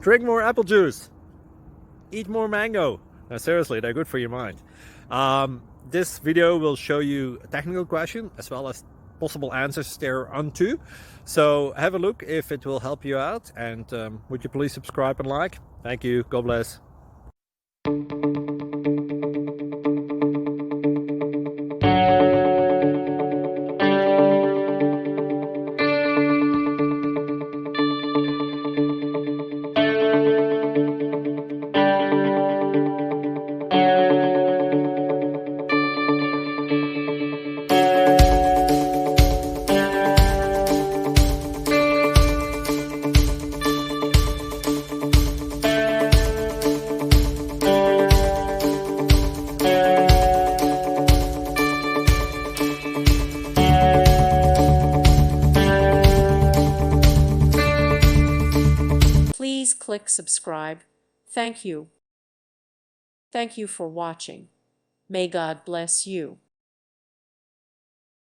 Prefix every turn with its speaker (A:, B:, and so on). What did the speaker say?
A: Drink more apple juice. Eat more mango. No, seriously, they're good for your mind. This video will show you a technical question as well as possible answers thereunto. So have a look if it will help you out, and would you please subscribe and like? Thank you. God bless.
B: Please click subscribe. Thank you. Thank you for watching. May God bless you.